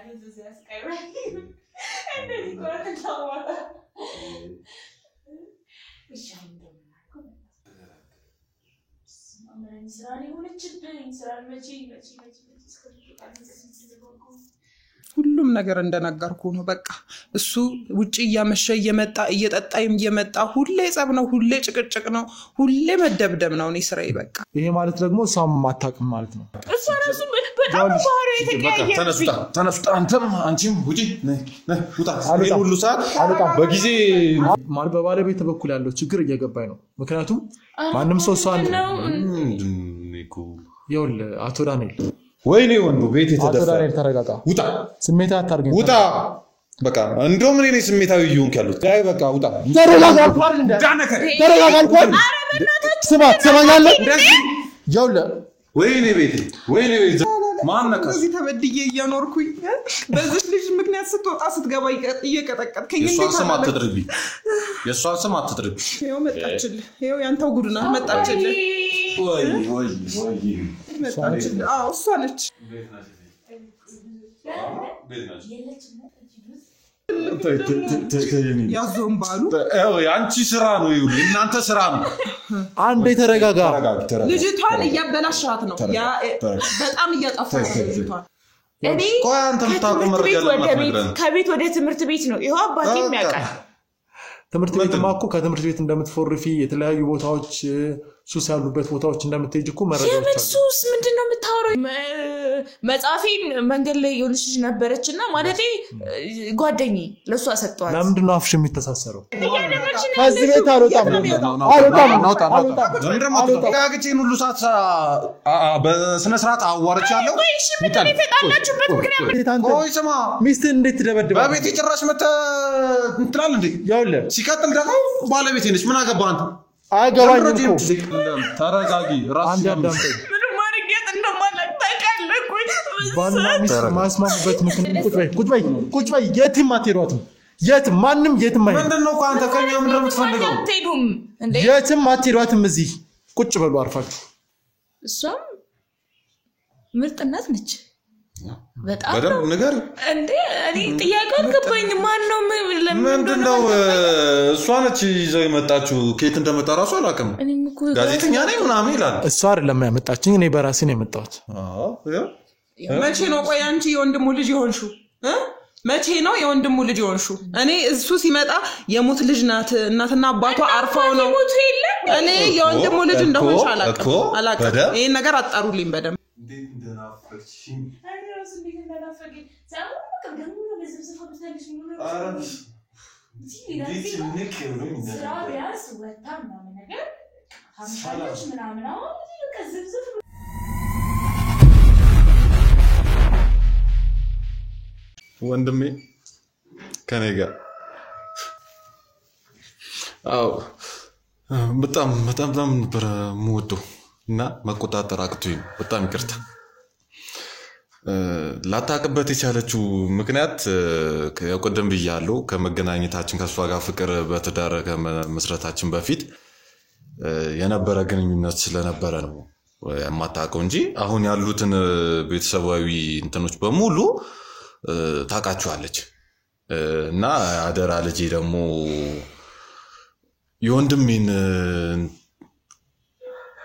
This guy. And then he got a shower. ሁሉም ነገር እንደነገርኩ ነው በቃ እሱ ውጪ ያመሸ እየመጣ እየጠጣይም እየመጣ ሁሌ ጸብ ነው ሁሌ ጭቅጭቅ ነው ሁሌ መደብደብ ነው እኔ ስራዬ በቃ ይሄ ማለት ደግሞ ሳም ማታቅም ማለት ነው እሱ ራሱ በጣም ባህሪ የተቀያየረ ተነስታ አንተም አንቺም ውጪ ነህ ውጣ ሁሉ ሰዓት በጊዜ ማለት በባለቤት በኩል ያለው ችግር እየገባኝ ነው ምክንያቱም ማንም ሰው ሳን ይውል አቶ ዳንኤል ወይኔ ወንዱ ቤት የተደፈ አቶ ዳንኤል ተረጋጋ ውጣ ስሜታ አታርገኝ ውጣ በቃ እንደውም እኔ ስሜታዊ ይሁንክ ያሉት ጋይ በቃ ውጣ ተረጋጋ አልኳል እንዴ ተረጋጋ አልኳል ስማት ሰማኛለህ ይውል ወይኔ ቤት ማንነካ እዚህ ተበድዬ እያኖርኩኝ በዚህ ልጅ ምክንያት ስትወጣ ስትገባ እየቀጠቀጥከኝ እንዴት የሷን ስም አትድርቢ ይሄው መጣችልህ ይሄው ያንተው ጉድና መጣችልህ ወይ መጣችልህ አዎ እሷ ነች ያዞም ባሉ ያንቺ ስራ ነው ይሁን እናንተ ስራ ነው አንዴ ተረጋጋ ልጅቷን እያበላሻት ነው ያ በጣም እያጣፋች ነው ልጅቷን እኔ ከቤት ወደ ትምህርት ቤት ነው ይሄው አባቴም ያውቃል ትምህርት ቤት ማኮ ከትምህርት ቤት እንደምትፎርፊ የተለያዩ ቦታዎች ሱስ ያሉበት ቦታዎች እንደምትሄጂ እኮ መረጃዎች አሉ ሱስ ምንድነው የምታወራው መጻፊን መንገድ ላይ የልጅ ነበረችና ማለቴ ጓደኛዬ ለሷ ሰጥቷት ለምንድን ነው አፍሽ የሚተሳሰረው ከዚህ ቤት አልወጣም ጋግቼን ሁሉ ሰዓት በስነ ስርዓት አዋርቻለሁ ምንድነው የተጣላችሁበት ምክንያት ቆይ ስማ ሚስት እንዴት ትደበድባ በቤት ይጭራሽ መተ እንትላል እንዴ ያውለ ሲቀጥል ደግሞ ባለቤቴ ነች ምን አገባ አንተ አገባኝ እኮ ተረጋጊ ራስ አንዳንዴ ባልና ሚስት ማስማሙበት ምክንያት ቁጭ በይ የትም አትሄዷትም የትም ማንም የትም አይሄድ ምንድነው አንተ ከኛ ምንድነው የምትፈልገው አትሄዱም እንዴ የትም አትሄዷትም እዚህ ቁጭ በሉ አርፋችሁ እሷም ምርጥናት ነች በጣም በደም ነገር እንዴ እኔ ጥያቄው አልገባኝ ማን ነው ምንድነው እሷ ነች ይዘው የመጣችው ከየት እንደመጣ ራሱ አላውቅም ጋዜጠኛ ነኝ ምናምን ይላል እሷ አይደለም ያመጣችኝ እኔ በራሴ ነው የመጣሁት አዎ መቼ ነው ቆይ አንቺ የወንድሙ ልጅ ይሆንሹ መቼ ነው የወንድሙ ልጅ ይሆንሹ እኔ እሱ ሲመጣ የሙት ልጅ ናት እናትና አባቷ አርፈው ነው እኔ የወንድሙ ልጅ እንደሆንሽ አላውቅም ይሄን ነገር አጣሩልኝ በደም እንዴት እንደናፈቅሽኝ አይራስ እንዴት እንደናፈቀኝ ሳይሆን በቃ ገሙ ነው በዝብዝፍ ወጥተልሽ ምን ነው ስራ ቢያንስ ወጣ ምናምን ነገር ሀምሳሎች ምናምን አሁን በቃ ዝብዝፍ ወንድሜ ከኔ ጋር አው በጣም ነበር የምወደው እና መቆጣጠር አቅቶኝ በጣም ይቅርታ ላታቀበት የቻለችው ምክንያት ከቆደም ብያለሁ ከመገናኘታችን ከሷ ጋር ፍቅር በተዳረ ከመስረታችን በፊት የነበረ ግንኙነት ስለነበረ ነው የማታቀው እንጂ አሁን ያሉትን ቤተሰባዊ እንትኖች በሙሉ ታቃቸዋለች እና አደራ ልጄ ደግሞ የወንድሜን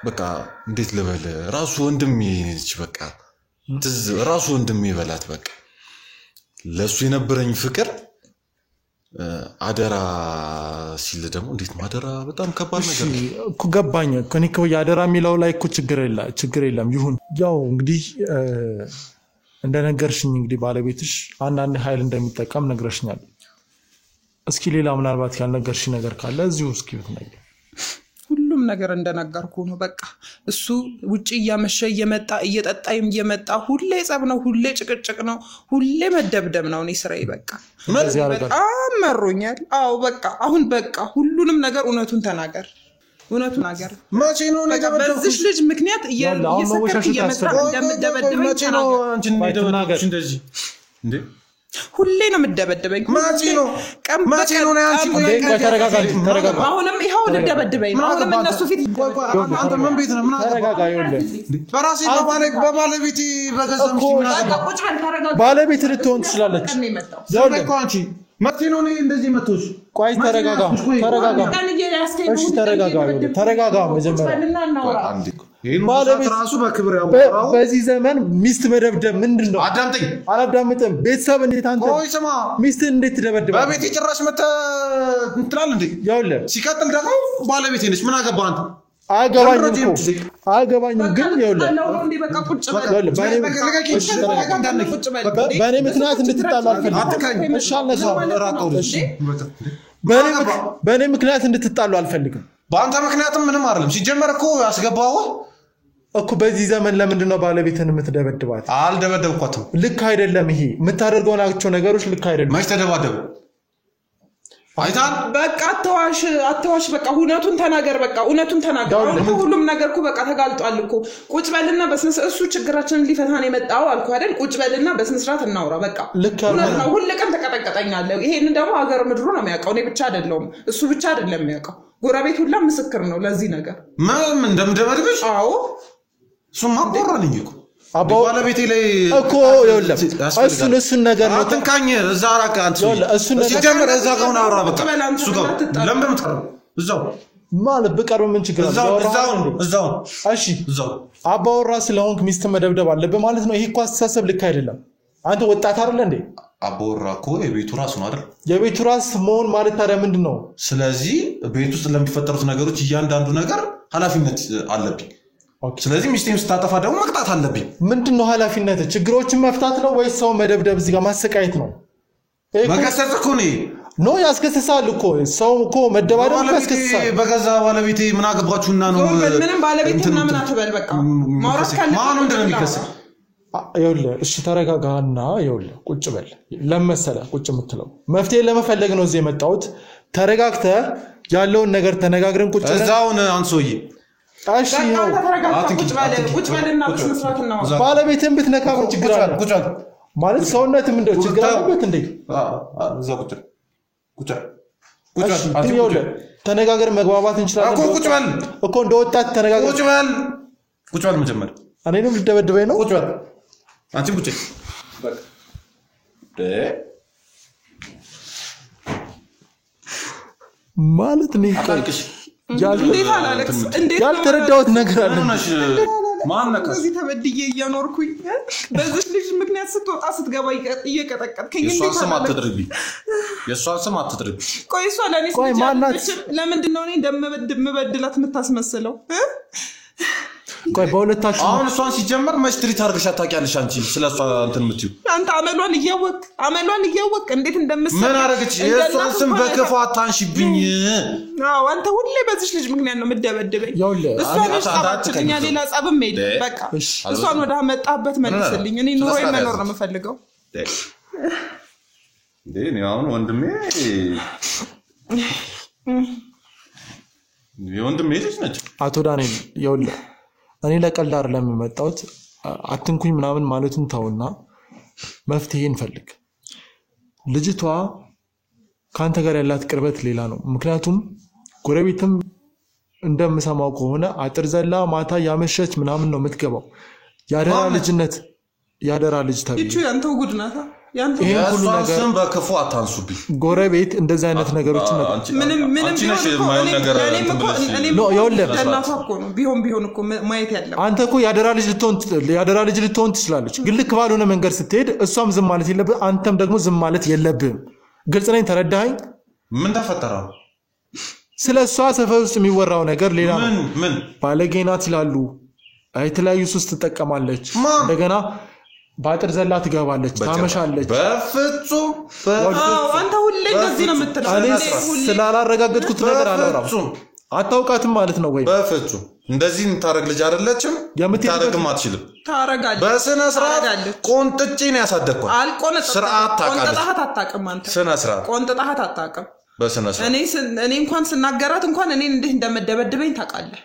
በቃ እንዴት ልበል ራሱ ወንድሜ ነች በቃ ራሱ ወንድሜ በላት በቃ ለሱ የነበረኝ ፍቅር አደራ ሲል ደግሞ እንዴት ማደራ በጣም ከባድ ነገር እኮ ገባኝ ከኔ እኮ ያደራ የሚለው ላይ እኮ ችግር የለም ይሁን ያው እንግዲህ እንደነገርሽኝ እንግዲህ ባለቤትሽ አንዳንድ ኃይል እንደሚጠቀም ነግረሽኛል እስኪ ሌላ ምናልባት ያልነገርሽ ነገር ካለ እዚሁ እስኪ ብትነግሪ ሁሉም ነገር እንደነገርኩ ነው በቃ እሱ ውጪ ያመሸ እየመጣ እየጠጣይም እየመጣ ሁሌ ጸብ ነው ሁሌ ጭቅጭቅ ነው ሁሌ መደብደብ ነው እኔ ስራዬ በቃ በጣም መሮኛል አዎ በቃ አሁን በቃ ሁሉንም ነገር እውነቱን ተናገር እውነቱን ነገር መቼ ነው በዚህ ልጅ ምክንያት እየሰከርክ እየመጣ እንደምደበደበኝ መቼ ነው አንቺን እንደዚህ እንደዚህ እንዴ ሁሌ ነው የምደበደበኝ ማጪ ነው አንቺ ተረጋጋ አሁንም ይሄው ልደበደበኝ ነው አሁንም እነሱ ፊት አንተ ምን ቤት ነው ምን ተረጋጋ ይኸውልህ በራሴ በባለቤቴ በገዛምሽ ምን አገባ ባለቤት ልትሆን ትችላለች ይኸውልህ አንቺ መጥቶ ነው እንደዚህ መጥቶሽ ቆይ ተረጋጋ እሺ ተረጋጋ መጀመሪያ ባለቤት ራሱ በክብር ያወራው በዚህ ዘመን ሚስት መደብደብ ምንድነው አዳምጠኝ አላዳምጥም ቤተሰብ እንዴት አንተ ቆይ ስማ ሚስት እንዴት ትደበድባለህ በቤት ጭራሽ መተ እንትላል እንዴ ይኸውልህ ሲቀጥል ደግሞ ባለቤቴ ነች ምን አገባ አንተ አገባኝም ግን ይኸውልህ በእኔ ምክንያት እንድትጣሉ አልፈልግም እሺ በእኔ ምክንያት እንድትጣሉ አልፈልግም በአንተ ምክንያትም ምንም አይደለም ሲጀመር እኮ ያስገባው እኮ በዚህ ዘመን ለምንድነው ባለቤትን የምትደበድባት አልደበደብኳትም ልክ አይደለም ይሄ የምታደርገው ነገሮች ልክ አይደለም ማይስ ተደባደቡ አይታል በቃ አትዋሽ በቃ እውነቱን ተናገር በቃ እውነቱን ተናገር ሁሉም ነገር እኮ በቃ ተጋልጧል እኮ ቁጭ በልና በስነ ስርዓት እሱ ችግራችንን ሊፈታን የመጣው አልኩ አይደል ቁጭ በልና በስነ ስርዓት እናውራ በቃ እውነት ነው ሁሉ ቀን ተቀጠቀጠኛለህ ይሄን ደግሞ ሀገር ምድሩ ነው የሚያውቀው እኔ ብቻ አይደለም እሱ ብቻ አይደለም የሚያውቀው ጎረቤት ሁላ ምስክር ነው ለዚህ ነገር ማም እንደምደበድብሽ አዎ ሱማ ቆራልኝ እኮ ባለቤቴ ላይ እኮ ይኸውልህ እሱን ነገር ነው አትንካኝ እዛ አራካ አንቺ ሲጀምር እዛ ጋር ነው አውራ በቃ እሱ ጋር ለምን እንደምትቀርብ እዛው ማለት በቀርብ ምን ችግር አለ እዛው እሺ እዛው አባወራ ስለሆንክ ሚስት መደብደብ አለበት ማለት ነው ይሄ እኮ አስተሳሰብ ልክ አይደለም አንተ ወጣት አይደል እንዴ አባወራ እኮ የቤቱ ራስ ነው አይደል የቤቱ ራስ መሆን ማለት ታዲያ ምንድነው ስለዚህ ቤት ውስጥ ለሚፈጠሩት ነገሮች እያንዳንዱ ነገር ኃላፊነት አለብኝ ስለዚህ ሚስቴም ስታጠፋ ደግሞ መቅጣት አለብኝ ምንድነው ኃላፊነት ችግሮችን መፍታት ነው ወይስ ሰው መደብደብ እዚህ ጋር ማሰቃየት ነው መከሰስ እኮ ነው ያስከስሳል እኮ ሰው እኮ መደባደብ ያስከስሳል በገዛ ባለቤቴ ምን አገባችሁና ነው ምንም ባለቤትና ምን አትበል በቃ ማውራት ካለ ማን እንደሚከሰስ ይኸውልህ እሺ ተረጋጋና ይኸውልህ ቁጭ በል ለመሰለ ቁጭ የምትለው መፍትሄ ለመፈለግ ነው እዚህ የመጣሁት ተረጋግተህ ያለውን ነገር ተነጋግረን ቁጭ እዛውን አንሶዬ እሺ ቁጭ በልና በስነ ስርዓት ነው ባለቤትን ብትነካ ችግር አለ ቁጭ ማለት ሰውነት ምንድነው ችግር አለበት እንዴ እዛ ቁጭ ይኸውልህ ተነጋገር መግባባት እንችላለን እኮ ቁጭ በል እኮ እንደወጣት ተነጋገር ቁጭ በል መጀመር እኔንም ልደበድበኝ ነው ቁጭ በል አንቺ ቁጭ በቃ ማለት ነው እንዴት አላለክስ እንዴት ያልተረዳሁት ነገር አለ ማን ነከስ እዚህ ተበድዬ እያኖርኩኝ በዚህ ልጅ ምክንያት ስትወጣ ስትገባ እየቀጠቀጥከኝ እንዴት ስም አትድርቢ የሷን ስም አትድርቢ ቆይ እሷ ለምንድን ነው እኔ እንደምበድላት የምታስመስለው ቆይ በሁለታችሁ አሁን እሷን ሲጀመር መስትሪት አርገሽ ታውቂያለሽ አንቺ ስለሷ እንትን ምትዩ አንተ አመሏን እያወቅ እንዴት እንደምትሰራ ምን አረጋች የሷን ስም በከፋ ታንሽብኝ አዎ አንተ ሁሌ በዚህ ልጅ ምክንያት ነው የምትደበድበኝ እሷን አታጣጥከኝ ሌላ ጸብም የለም በቃ እሷን ወደ መጣበት መልስልኝ እኔ ኑሮዬ መኖር ነው የምፈልገው እንዴ አሁን ወንድሜ የወንድሜ ልጅ ነች አቶ ዳንኤል ይኸውልህ እኔ ለቀልድ አይደለም የመጣሁት አትንኩኝ ምናምን ማለቱን ታውና መፍትሄ እንፈልግ ልጅቷ ካንተ ጋር ያላት ቅርበት ሌላ ነው ምክንያቱም ጎረቤትም እንደምሰማው ከሆነ አጥር ዘላ ማታ ያመሸች ምናምን ነው የምትገባው ያደራ ልጅ ታዲያ እቺ ያንተው ጉድ ናታ ይሄን ሁሉ ነገር ስም በከፉ አታንሱብኝ ጎረቤት እንደዛ አይነት ነገሮችን ምንም ነው ይኸውልህ ቢሆን እኮ ማየት ያለው አንተ እኮ ያደራ ልጅ ልትሆን ትችላለች ግን ልክ ባልሆነ መንገድ ስትሄድ እሷም ዝም ማለት የለብህም አንተም ደግሞ ዝም ማለት የለብህም ግልጽ ነኝ ተረዳኸኝ ምን ተፈጠረ ስለሷ ሰፈር ውስጥ የሚወራው ነገር ሌላ ነው ምን ባለጌናት ይላሉ የተለያዩ ሱስ ትጠቀማለች እንደገና ባጥር ዘላ ትገባለች ታመሻለች በፍጹም አንተ ሁሌ እንደዚህ ነው የምትለው ስላላረጋገጥኩት ነገር አላወራም አታውቃትም ማለት ነው ወይ በፍጹም እንደዚህ እንታረግ ልጅ አይደለችም ታረግም አትችልም ታረጋለች በስነ ስርዓት ቆንጥጪ ነው ያሳደግኳት ስርዓት ቆንጥጣሃት አታውቅም አንተ ስነ ስርዓት ቆንጥጣሃት አታውቅም በስነ ስርዓት እኔ እንኳን ስናገራት እንኳን እኔ እንዴት እንደምደበድበኝ ታውቃለህ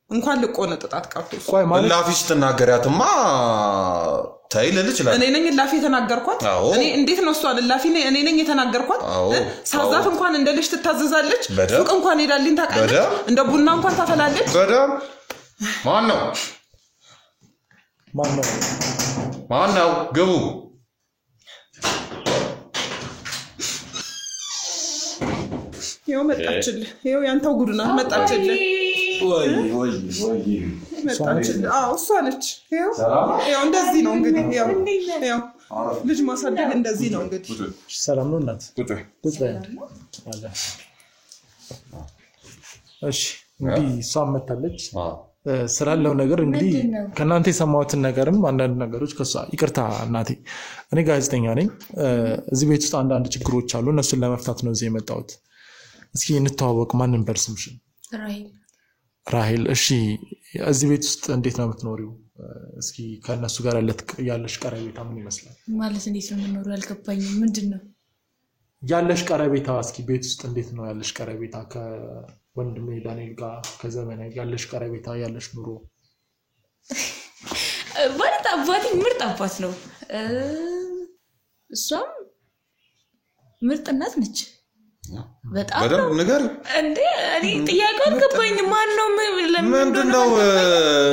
እንኳን ልቆነጥጣት ቀርቶ ቆይ ማለት ላፊሽ ተናገሪያትማ ታይ ለልጅ እኔ ነኝ ላፊ የተናገርኳት እኔ እንዴት ነው እሷን ላፊ እኔ ነኝ የተናገርኳት ሳዛት እንኳን እንደ ልጅ ትታዘዛለች ሱቅ እንኳን ሄዳልኝ ታውቃለች እንደ ቡና እንኳን ታፈላለች በደም ማን ነው ግቡ ይኸው መጣችልህ ይኸው ያንተው ጉድና መጣችልህ ወይ መጣችልህ እሷ ነች ይኸው እንደዚህ ነው እንግዲህ ይኸው ልጅ ማሳደግ እንደዚህ ነው እንግዲህ ሰላም ነው እናት ቁጭ በይ አለ እሺ እንግዲህ እሷ መጣለች ስላለው ነገር እንግዲህ ከናንተ የሰማሁትን ነገርም አንዳንድ ነገሮች ከሷ ይቅርታ እናቴ እኔ ጋዜጠኛ ነኝ እዚህ ቤት ውስጥ አንዳንድ ችግሮች አሉ እነሱን ለመፍታት ነው እዚህ የመጣሁት እስኪ እንተዋወቅ ማንን በርስምሽ ራሄል እሺ እዚህ ቤት ውስጥ እንዴት ነው የምትኖሪው እስኪ ከነሱ ጋር ያለሽ ቀረቤታ ምን ይመስላል ማለት እንዴት ነው የምኖረው ያልገባኝም ምንድነው ያለሽ ቀረቤታ እስኪ ቤት ውስጥ እንዴት ነው ያለሽ ቀረቤታ ከወንድሜ ዳንኤል ጋር ከዘመነ ያለሽ ቀረቤታ ያለሽ ኑሮ ማለት አባቴ ምርጥ አባት ነው እሷም ምርጥ እናት ነች በጣም ነገር እንዴ እኔ ጥያቄው አልገባኝም ማን ነው ምንድነው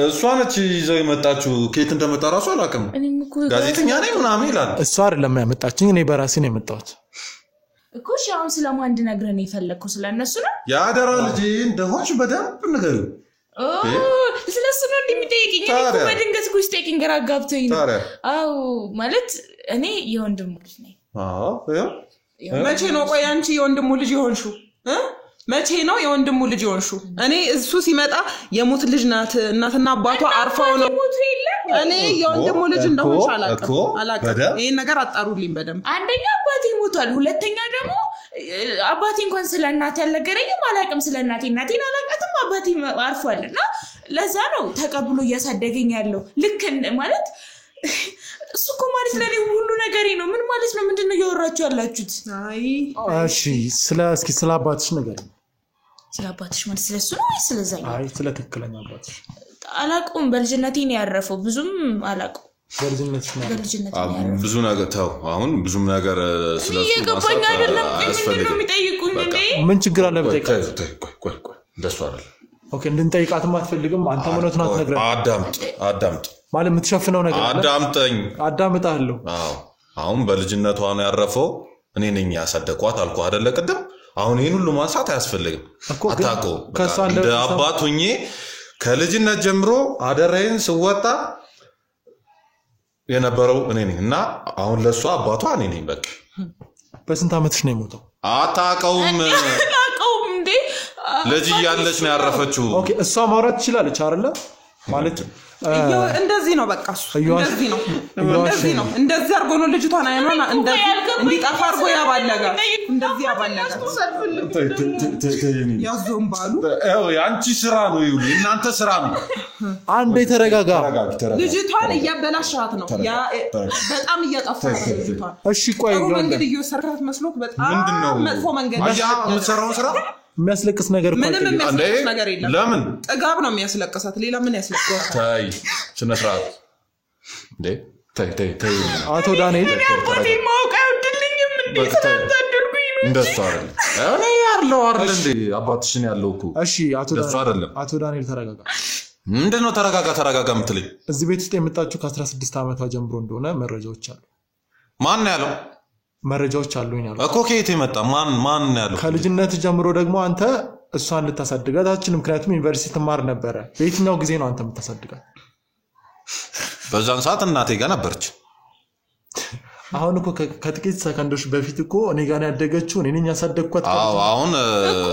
እሷ ነች ይዘው የመጣችው ከየት እንደመጣ ራሱ አላውቅም ጋዜጠኛ ነኝ ምናምን ይላል እሷ አይደለም ያመጣችኝ እኔ በራሴ ነው የመጣሁት እኮ ሻውን ስለማን እንድነግረን የፈለኩ ስለነሱ ነው ያደራ ልጅ እንደሆንሽ በደንብ ነገር ስለሱ ነው እንደሚጠይቅኝ እኔ በድንገት ኩስ ቴኪንግ ራጋብቶኝ ነው አው ማለት እኔ የወንድሙ ልጅ ነኝ መቼ ነው ቆይ አንቺ የወንድሙ ልጅ ይሆንሹ መቼ ነው የወንድሙ ልጅ ይሆንሹ እኔ እሱ ሲመጣ የሞት ልጅ ናት እናትና አባቷ አርፋው ነው እኔ የወንድሙ ልጅ እንደሆንሽ አላውቅም ይሄ ነገር አጣሩልኝ በደንብ አንደኛ አባቴ ሞቷል ሁለተኛ ደግሞ አባቴ እንኳን ስለናት ያልነገረኝም አላውቅም ስለናቴ እናቴን አላውቃትም አባቴ አርፏልና ለዛ ነው ተቀብሎ እያሳደገኝ ያለው ልክ ማለት እሱ እኮ ማለት ለኔ ሁሉ ነገሬ ነው ምን ማለት ነው ምንድነው እያወራችሁ ያላችሁት አይ እሺ እስኪ ስለ አባትሽ ነገር ስለ አባትሽ ማለት ስለሱ ነው ወይ ስለዛኝ አይ ስለ ትክክለኛ አባትሽ አላውቅም በልጅነቴ ነው ያረፈው ብዙም አላውቅም በልጅነትሽ ነው ብዙ ነገር ተው አሁን ብዙ ነገር ስለሱ ይገባኝ አይደለም ምንድነው የሚጠይቁኝ እንዴ ምን ችግር አለ በጠይቅ ቆይ እንደሱ አይደለም ኦኬ እንድንጠይቃት አትፈልግም አንተ ምንነት ነው አትነግረን አዳምጥ ማለት የምትሸፍነው ነገር አለ አዳምጣለሁ አሁን በልጅነቷ ነው ያረፈው እኔ ነኝ ያሳደኳት አልኩ አይደለ ቀደም አሁን ይሄን ሁሉ ማንሳት አያስፈልግም አታውቀው እንደ አባት ሆኜ ከልጅነት ጀምሮ አደረይን ስወጣ የነበረው እኔ ነኝ እና አሁን ለሷ አባቷ እኔ ነኝ በቃ በስንት አመትሽ ነው የሞተው አታውቀውም እንዴ ልጅ ያለች ነው ያረፈችው ኦኬ እሷ ማውራት ትችላለች አይደለ ማለት እንደዚህ ነው በቃ እሱ እንደዚህ ነው እንደዚህ አርጎ ነው ልጅቷን አይኗን እንዲጣፋ አርጎ ያባለጋ እንደዚህ ያባለጋ ያዞም ባሉ ያንቺ ስራ ነው ይሁን እናንተ ስራ ነው አንዴ ተረጋጋ ልጅቷን እያበላሻት ነው ያ በጣም እያጣፋት ነው ልጅቷን እሺ ቆይ መንገድ እየሰራት መስሎክ በጣም መጥፎ መንገድ አያ መሰራው ስራ የሚያስለቅስ ነገር ምንም የሚያስለቅስ ነገር የለም ለምን ጥጋብ ነው የሚያስለቅሳት ሌላ ምን ያስለቅሳት ታይ ስነስርዓት እንዴ ታይ አቶ ዳንኤል አባቴ ማውቀው ድልኝም እንዴ ስለታደርኩኝ ነው እንደሱ አይደለም እኔ ያለው አይደል እንዴ አባትሽን ያለው እኮ እሺ አቶ ዳንኤል ተረጋጋ ምንድነው ተረጋጋ የምትለኝ እዚህ ቤት ውስጥ የመጣችሁ ከ16 ዓመቷ ጀምሮ እንደሆነ መረጃዎች አሉ ማን ያለው መረጃዎች አሉኝ አሉ እኮ ከየት የመጣ ማን ያለው ከልጅነት ጀምሮ ደግሞ አንተ እሷን ልታሳድጋት አትችልም ምክንያቱም ዩኒቨርሲቲ ትማር ነበር በየትኛው ጊዜ ነው አንተ የምታሳድጋት በዛን ሰዓት እናቴ ጋር ነበርች አሁን እኮ ከጥቂት ሰከንዶች በፊት እኮ እኔ ጋር ያደገችው እኔ ነኝ ያሳደግኳት አሁን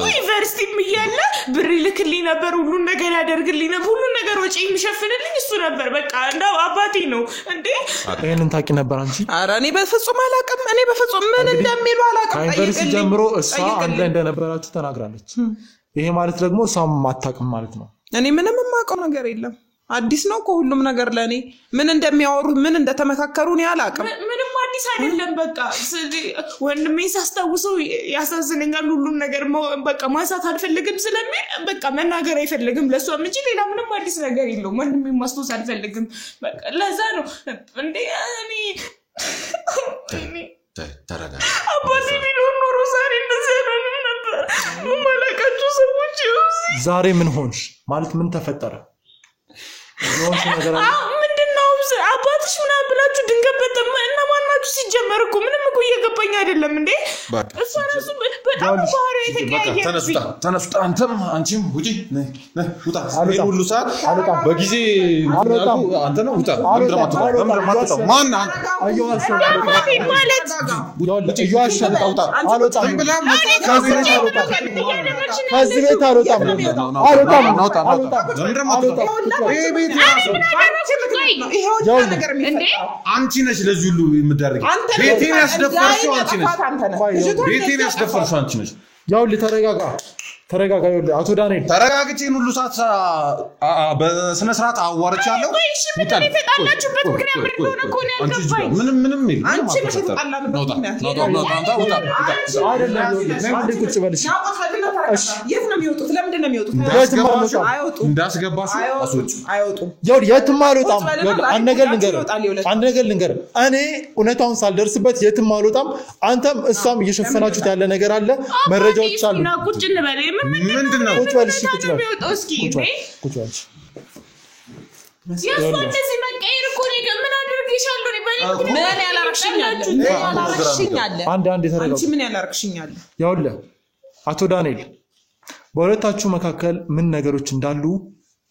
ዩኒቨርሲቲ ምያለ ብር ልክልኝ ነበር ሁሉ ነገር ያደርግልኝ ነበር ሁሉ ነገር ወጪ የሚሸፍንልኝ እሱ ነበር በቃ እንዳው አባቴ ነው እንዴ ይሄንን ታቂ ነበር አንቺ ኧረ እኔ በፍጹም አላውቅም እኔ በፍጹም ምን እንደሚሉ አላውቅም ከዩኒቨርሲቲ ጀምሮ እሷ አንድ ላይ እንደነበራችሁ ተናግራለች ይሄ ማለት ደግሞ እሷም ማታውቅም ማለት ነው እኔ ምንም የማውቀው ነገር የለም አዲስ ነው እኮ ሁሉም ነገር ለኔ ምን እንደሚያወሩ ምን እንደተመካከሩ ነው ያላቀም ምንም አዲስ አይደለም በቃ ወንድሜ ሳስታውሰው ያሳዝነኛል ሁሉም ነገር በቃ ማንሳት አልፈልግም ስለሚል በቃ መናገር አይፈልግም ለሷም እንጂ ሌላ ምንም አዲስ ነገር የለውም ወንድሜ ማስታወስ አልፈልግም በቃ ለዛ ነው እንዴ እኔ ተረጋጋ አባቴ ቢሆን ኖሮ ዛሬ እንደዚህ አይሆንም ነበር ማለቃችሁ ሰዎች ዛሬ ምን ሆንሽ ማለት ምን ተፈጠረ ሆንሽ ነገር ምንድነው አባትሽ ምናምን ብላችሁ ድንገት እና ማናችሁ ሲጀመር እኮ ምንም እኮ እየገባኝ አይደለም እንዴ እሷ ራሱ በጣም ባህሪ የተቀያየረ ተነሱታ አንተም አንቺም ውጪ ውጣ ሁሉ ሰዓት በጊዜ አንተ ነው ውጣ ለምንድነው ማን አየዋል ማለት ይዋሽ ተውጣ አልወጣም ከዚህ ቤት አልወጣም ይሄ ቤት ይሄው ነገር እንዴ አንቺ ነሽ ለዚህ ሁሉ የምትደረጊ ቤቴን ያስደፈርሽው አንቺ ነሽ ቤቴን ያስደፈርሽው አንቺ ነሽ ያው ተረጋጋ አቶ ዳንኤል ተረጋግቼን ሁሉ ሰዓት በስነ ስርዓት አዋርቻለሁ እሺ ምን ተጣላችሁበት ምክንያት ምን ሆነ እኮ ነው ያልገባኝ ምንም አንቺ ነሽ ተጣላንበት አንዴ ቁጭ በልሽ እሺ የት ነው የሚወጡት ለምንድን ነው የሚወጡት አይወጡም እንዳስገባሽ አስወጪ አይወጡም ያው የትም አልወጣም አንድ ነገር ልንገር እኔ እውነታውን ሳልደርስበት የትም አልወጣም አንተም እሷም እየሸፈናችሁት ያለ ነገር አለ መረጃዎች አሉ ቁጭ እንበል ምንድነው ቁጭ በልሽ ቁጭ በልሽ ያው እንደዚህ መቀየር እኮ ነው ምን አድርገሻለሁ ምን ያላረክሽኛል አንድ ተረጋጋ አንቺ ምን ያላረክሽኛል ያውለ አቶ ዳንኤል በሁለታችሁ መካከል ምን ነገሮች እንዳሉ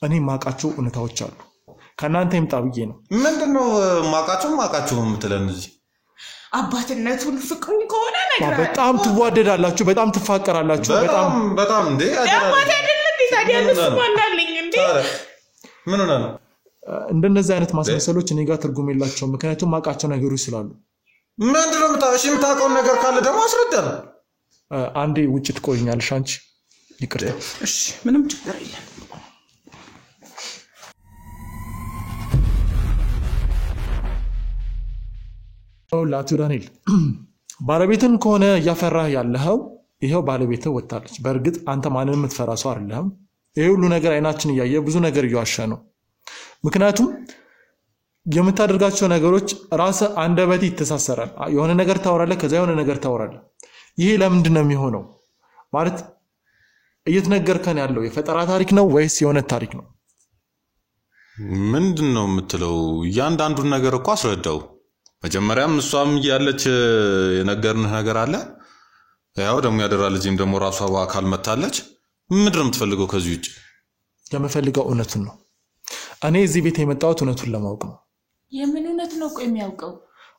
እኔ ማቃቸው እውነታዎች አሉ ከናንተ ይምጣ ብዬ ነው ምንድነው ማቃቸው የምትለን እዚህ አባትነቱን ፍቅሩን ከሆነ ነገር በጣም ትዋደዳላችሁ በጣም ትፋቀራላችሁ በጣም እንዴ አባቴ አይደለም ታዲያ እሱ ማናለኝ እንዴ ምን ሆነ ነው እንደነዚህ አይነት ማስመሰሎች እኔ ጋር ትርጉም የላቸው ምክንያቱም ማቃቸው ነገሮች ስላሉ ምንድነው የምታውቀው ነገር ካለ ደግሞ አስረዳን አንዴ ውጭ ትቆይኛለሽ አንቺ ይቅርታ እሺ ምንም ችግር የለም ላቱ ዳንኤል ባለቤትን ከሆነ ያፈራህ ያለኸው ይሄው ባለቤትህ ወጣለች በእርግጥ አንተ ማንንም የምትፈራ ሰው አይደለም ይሄ ሁሉ ነገር አይናችን እያየ ብዙ ነገር እያዋሸ ነው ምክንያቱም የምታደርጋቸው ነገሮች ራስ አንደበት ይተሳሰራል የሆነ ነገር ታወራለህ ከዛ የሆነ ነገር ታወራለህ ይሄ ለምንድን ነው የሚሆነው ማለት እየተነገርከን ያለው የፈጠራ ታሪክ ነው ወይስ የሆነ ታሪክ ነው ምንድነው የምትለው ያንዳንዱን ነገር እኮ አስረዳው መጀመሪያም እሷም ያለች የነገርንህ ነገር አለ ያው ደግሞ ያደራ ልጅም ደግሞ ራሷ በአካል መታለች ምንድነው የምትፈልገው ከዚህ ውጪ የምፈልገው እውነቱን ነው እኔ እዚህ ቤት የመጣሁት እውነቱን ለማወቅ ነው የምን እውነት ነው ቆይ የሚያውቀው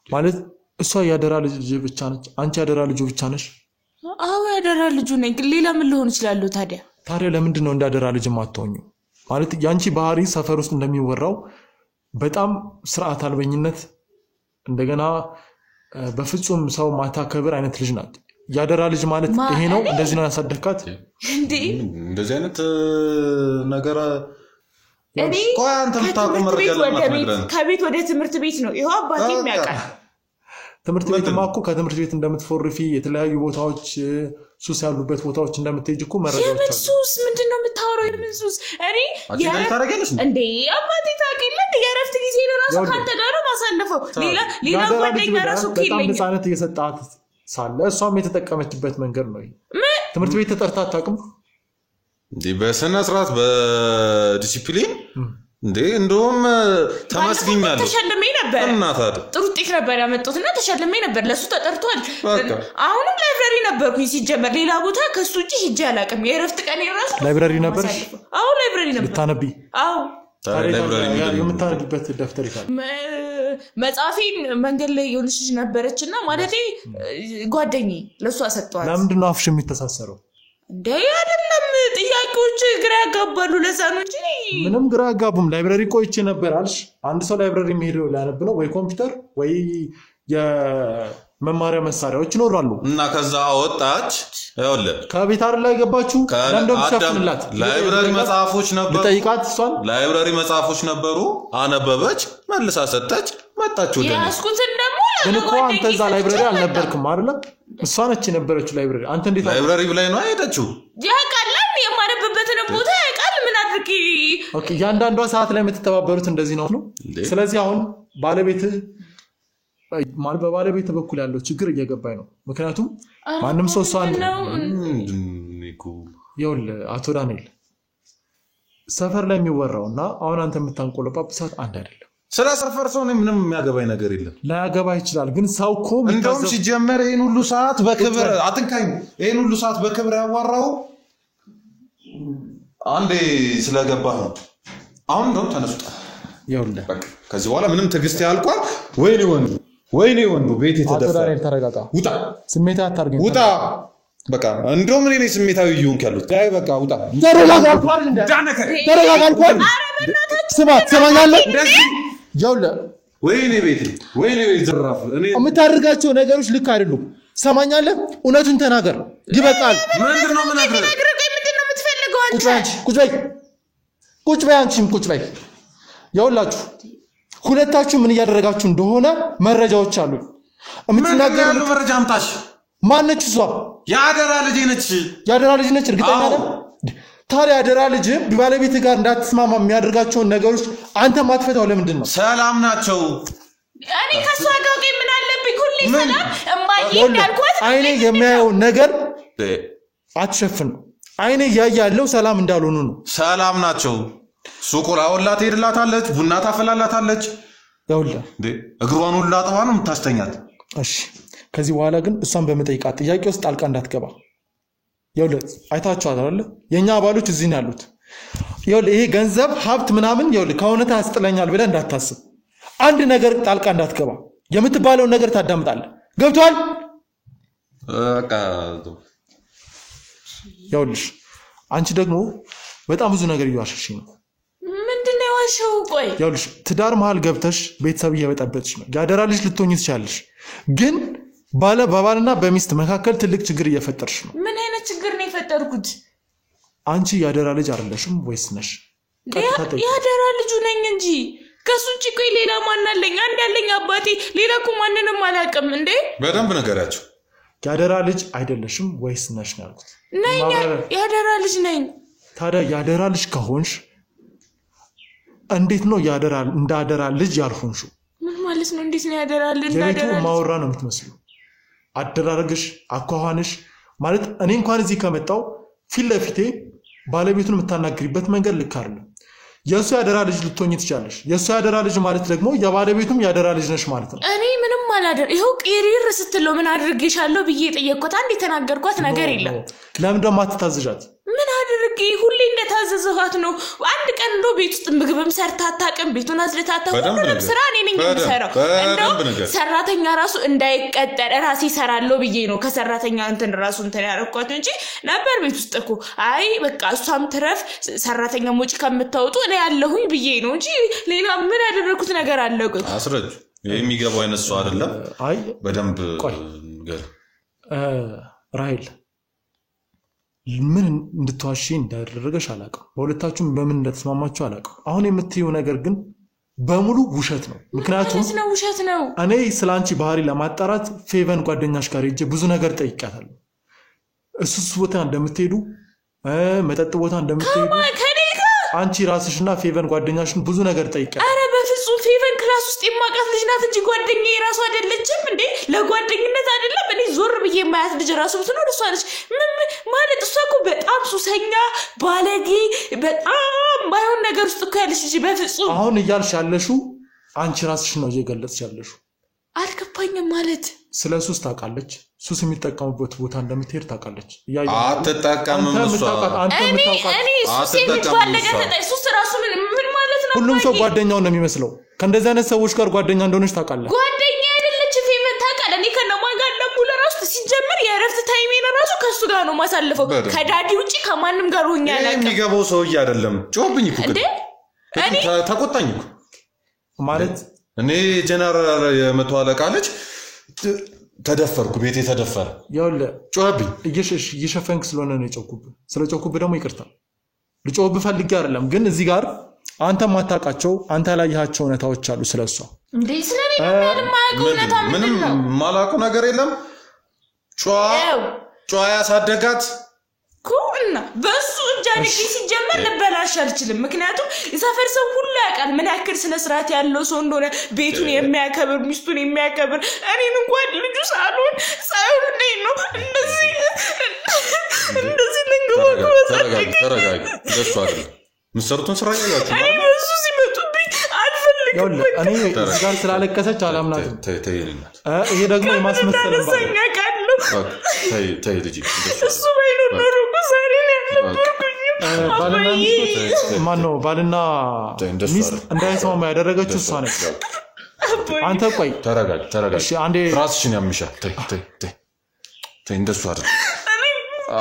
ማለት እሷ ያደራ ልጅ ብቻ ነች አንቺ ያደራ ልጅ ብቻ ነሽ አዎ ያደራ ልጅ ነኝ ግን ሌላ ምን ሊሆን ይችላል ታዲያ ለምንድን ነው እንዳደራ ልጅ ማጥቶኝ ማለት ያንቺ ባህሪ ሰፈር ውስጥ እንደሚወራው በጣም ስርዓት አልበኝነት እንደገና በፍጹም ሰው ማታከብር አይነት ልጅ ናት ያደራ ልጅ ማለት ይሄ ነው እንደዚህ ነው ያሳደግካት እንዴ እንደዚህ አይነት ነገር ቆይ አንተ የምታውቀው መረጃ ለማትነግረን ከቤት ወደ ትምህርት ቤት ነው ይሄው አባቴ የሚያውቃል ትምህርት ቤት ማኩ ከትምህርት ቤት እንደምትፎርፊ የተለያዩ ቦታዎች ሱስ ያሉበት ቦታዎች እንደምትሄጂ እኮ መረጃዎች አሉ የምን ሱስ ምንድነው የምታወራው የምን ሱስ እኔ እንዴ አባቴ ታውቂልኝ የረፍት ጊዜ ለራሱ ካንተ ጋር ማሳለፈው ሌላ ጓደኛ ራሱ ከሌለኝ በጣም ነፃነት እየሰጣት ሳለ እሷም የተጠቀመችበት መንገድ ነው ትምህርት ቤት ተጠርታ አታውቅም እንዴ በስነ ስርዓት በዲሲፕሊን እንዴ እንደውም ተመስግኛለሁ ተሸልሜ ነበር እና ታዲያ ጥሩ ውጤት ነበር ያመጣሁትና ተሸልሜ ነበር ለሱ ተጠርቷል አሁንም ላይብረሪ ነበርኩኝ ሲጀመር ሌላ ቦታ ከሱ እንጂ ሄጄ አላውቅም የረፍት ቀን ራሱ ላይብረሪ ነበር አዎ ላይብረሪ ነበር ልታነቢ አዎ ላይብረሪ የምታነቢበት ደብተር ይላል መጽሐፊን መንገድ ላይ የሆነች ነበረችና ማለቴ ጓደኛዬ ለሱ አሰጣዋት ለምንድን ነው አፍሽ የሚተሳሰረው እንዴ አይደለም ጥያቄዎች ግራ ያጋባሉ ለዛ ነው እንጂ ምንም ግራ ያጋቡም ላይብረሪ ቆይቼ ነበር አልሽ አንድ ሰው ላይብረሪ የሚሄደው ሊያነብ ነው ወይ ኮምፒውተር ወይ የመማሪያ መሳሪያዎች ይኖራሉ እና ከዛ አወጣች ያውለ ከቤት አይደል ላይ ገባችሁ ለምንድን ነው ተሸፍንላት ላይብረሪ መጽሐፎች ነበሩ ልጠይቃት እሷን ላይብረሪ መጽሐፎች ነበሩ አነበበች መልሳ ሰጠች መጣች ወደ ያስኩትን ደግሞ ግን እኮ አንተ እዛ ላይብረሪ አልነበርክም አይደል? እሷ ነች የነበረችው ላይብረሪ። አንተ እንዴት ላይብረሪ ብላይ ነው አይደችው? ያቃላል የማነበበትን ቦታ ያቃል ምን አድርጊ? ኦኬ ያንዳንዷ ሰዓት ላይ የምትተባበሩት እንደዚህ ነው። ስለዚህ አሁን ባለቤት በባለቤት በኩል ያለው ችግር እየገባኝ ነው። ምክንያቱም ማንም ሰው እሷን ይኸውልህ አቶ ዳንኤል ሰፈር ላይ የሚወራውና አሁን አንተ የምታንቆለጳጵሳት አንድ አይደለም። ስለ ሰፈር ሰው ምንም የሚያገባኝ ነገር የለም። ላያገባ ይችላል ግን ሰው እኮ እንደውም ሲጀመር ይሄን ሁሉ ሰዓት በክብር አትንካኝ። ይሄን ሁሉ ሰዓት በክብር ያዋራው አንዴ ስለገባህ ነው። አሁን ነው ተነስጣ ይኸውልህ ከዚህ በኋላ ምንም ትግስት ያልቋል። ወይኔ ወንዱ ቤት የተደፈረ አቶ ዳንኤል ተረጋጋ። ውጣ ስሜታ አታርገኝ። ውጣ በቃ እንደውም እኔ ስሜታዊ ይሁንክ ያሉት አይ በቃ ውጣ። ተረጋጋ እንኳን ሰማኛለህ ይኸውልህ ወይኔ ቤት ዝራፍ እኔ የምታደርጋቸው ነገሮች ልክ አይደሉም። ሰማኛለህ እውነቱን ተናገር ይበቃል። ምንድነው ምንድነው የምትፈልገው አንተ? ቁጭ በይ አንቺም ቁጭ በይ። ይኸውላችሁ ሁለታችሁ ምን እያደረጋችሁ እንደሆነ መረጃዎች አሉ። የምትናገረው መረጃ አምጣሽ። ማነች እሷ? ያደራ ልጅ ነች እርግጠኛ ነህ? ታዲያ ያደራ ልጅ ባለቤት ጋር እንዳትስማማ የሚያደርጋቸው ነገሮች አንተ ማትፈታው ለምንድን ነው? ሰላም ናቸው። እኔ ከሷ ጋር ምን አለብኝ? ሁሌ ሰላም እማዬ እንዳልኳት አይኔ የሚያየው ነገር አትሸፍን። አይኔ ያያለው ሰላም እንዳልሆኑ ነው። ሰላም ናቸው። ሱቁ ላውላት ሄድላታለች፣ ቡና ታፈላላታለች። ይኸውልህ እግሯን ሁላ አጥባ ነው የምታስተኛት። እሺ ከዚህ በኋላ ግን እሷን በመጠይቃት ጥያቄ ውስጥ ጣልቃ እንዳትገባ። ይኸውልህ አይታችኋል አይደል? የኛ አባሎች እዚህ ነው ያሉት። ይኸውልህ ይሄ ገንዘብ ሀብት ምናምን ይኸውልህ ከእውነታ ያስጥለኛል ብለህ እንዳታስብ። አንድ ነገር ጣልቃ እንዳትገባ። የምትባለውን ነገር ታዳምጣለህ። ገብቷል? በቃ ይኸውልሽ አንቺ ደግሞ በጣም ብዙ ነገር እየዋሸሽ ነው። ምንድነው የዋሸው? ቆይ ይኸውልሽ ትዳር መሃል ገብተሽ ቤተሰብ እየበጠበጥሽ ነው። ያደራ ልጅ ልትሆኚ ትችያለሽ ግን በባልና በሚስት መካከል ትልቅ ችግር እየፈጠርሽ ነው። ምን አይነት ችግር ነው የፈጠርኩት? አንቺ ያደራ ልጅ አይደለሽም ወይስ ነሽ? ያደራ ልጁ ነኝ እንጂ ከሱ ውጪ ቆይ ሌላ ማን አለኝ? አንድ ያለኝ አባቴ፣ ሌላ እኮ ማንንም አላውቅም። እንዴ በደንብ ነገራቸው። ያደራ ልጅ አይደለሽም ወይስ ነሽ ነው ያልኩት። ነኝ፣ ያደራ ልጅ ነኝ። ታዲያ ያደራ ልጅ ከሆንሽ እንዴት ነው እንደ አደራ ልጅ ያልሆንሽው? ምን ማለት ነው? እንዴት ነው ያደራ ልጅ? የቤቱ ማወራ ነው የምትመስለው። አደራረግሽ አኳኋንሽ ማለት እኔ እንኳን እዚህ ከመጣው ፊት ለፊቴ ባለቤቱን የምታናግሪበት መንገድ ልክ አይደለም። የሱ ያደራ ልጅ ልትሆኚ ትችያለሽ። የሱ ያደራ ልጅ ማለት ደግሞ የባለቤቱም ያደራ ልጅ ነሽ ማለት ነው። እኔ ምንም አላደር ይሄው ቂሪር ስትለው ምን አድርጌሻለሁ ብዬ ጠየቅኳት። አንድ የተናገርኳት ነገር የለም። ለምን ደግሞ አትታዘዣት? ምን አድርጌ ሁሌ እንደታዘዘኋት ነው። አንድ ቀን እንደው ቤት ውስጥ ምግብም ሰርታ አታውቅም። ቤቱን አዝርታ አታውቅም። ሁሉንም ስራ እኔ ነኝ የምሰራው። እንደው ሰራተኛ ራሱ እንዳይቀጠር ራሴ እሰራለሁ ብዬ ነው ከሰራተኛ እንትን ራሱ እንትን ያደረኳት እንጂ ነበር ቤት ውስጥ እኮ አይ በቃ እሷም ትረፍ ሰራተኛ ሞጭ ከምታወጡ እኔ ያለሁኝ ብዬ ነው እንጂ ሌላ ምን ያደረኩት ነገር አለ? አስረጅ የሚገባው አይነት ሰው አይደለም። አይ በደንብ ገር ራይል ምን እንድትዋሺ እንዳደረገሽ አላውቅም። በሁለታችሁም በምን እንደተስማማችሁ አላውቅም። አሁን የምትይው ነገር ግን በሙሉ ውሸት ነው። ምክንያቱም ውሸት ነው። እኔ ስላንቺ ባህሪ ለማጣራት ፌቨን ጓደኛሽ ጋር ሄጄ ብዙ ነገር ጠይቄያታለሁ። እሱስ ቦታ እንደምትሄዱ መጠጥ ቦታ እንደምትሄዱ አንቺ ራስሽና ፌቨን ጓደኛሽን ብዙ ነገር ጠይቄያለሁ። አረ በፍጹም ፌቨን ክላስ ውስጥ የማውቃት ልጅ ናት እንጂ ጓደኛዬ ራሱ አይደለችም እንዴ። ለጓደኝነት አይደለም እኔ ዞር ብዬ የማያት ልጅ ራሱ ብትኖር እሷ ነች። ማለት እሷ እኮ በጣም ሱሰኛ ባለጌ በጣም ባይሆን ነገር ውስጥ እኮ ያለች ልጅ በፍጹም። አሁን እያልሽ ያለሽው አንቺ ራስሽ ነው እየገለጽሽ ያለሽው። አልገባኝም ማለት ስለ ሱስ ታውቃለች። ሱስ የሚጠቀሙበት ቦታ እንደምትሄድ ታውቃለች። አትጠቀምም እሷ። ሱስ ራሱ ምን ማለት ነው? ሁሉም ሰው ጓደኛው ነው የሚመስለው። ከእንደዚህ አይነት ሰዎች ጋር ጓደኛ እንደሆነች ታውቃለች። ጓደኛ አይደለች ፌቨን ታውቃለህ። እኔ ከነማን ጋር እንደሙለ ራሱ ሲጀምር የእረፍት ታይሜን ራሱ ከሱ ጋር ነው ማሳልፈው። ከዳዲ ውጪ ከማንም ጋር ሆኛ አላውቅም። የሚገባው ሰውዬ አይደለም። ጮህብኝ እኮ እንዴ እኔ ተቆጣኝ እኮ ማለት እኔ ጀነራል የመቶ አለቃ ልጅ ተደፈርኩ። ቤቴ ተደፈረ። ያውለ ጮህብኝ። እየሸፈንክ ስለሆነ ነው የጮህኩብህ። ስለጮህኩብህ ደግሞ ይቅርታ። ልጮህብህ ፈልጌ አይደለም፣ ግን እዚህ ጋር አንተ ማታውቃቸው አንተ ላይ ያያቸው እውነታዎች አሉ ስለሷ። እንዴ ስለኔ ማያውቁነታ ምንም ማላውቁ ነገር የለም ጨዋ ያሳደጋት ኩና በሱ እንጃኒ ሲጀመር ልበላሽ አልችልም ምክንያቱም የሰፈር ሰው ሁሉ ያውቃል ምን ያክል ስነ ስርዓት ያለው ሰው እንደሆነ ቤቱን የሚያከብር ሚስቱን የሚያከብር እኔን እንኳን ልጁ ሳልሆን ሳይሆን ነው እንደዚህ ተረጋጊ ደስ አይደል ምሰርቱን ስራ ያያችሁ እኔ በሱ ሲመጡብኝ አልፈልግም እኔ ጋር ስላለቀሰች አላምናትም ተይልናል ይሄ ደግሞ የማስመሰል ነው ተይ ልጅ እሱ ባይኖር ኖሮ ዛሬን ያልነበርኩኝ ማነው ባልና ሚስት እንዳይስማሙ ያደረገችው እሷ ነች አንተ ቆይ ተረጋጊ እሺ አንዴ ራስሽን ያምሻል ተይ እንደሱ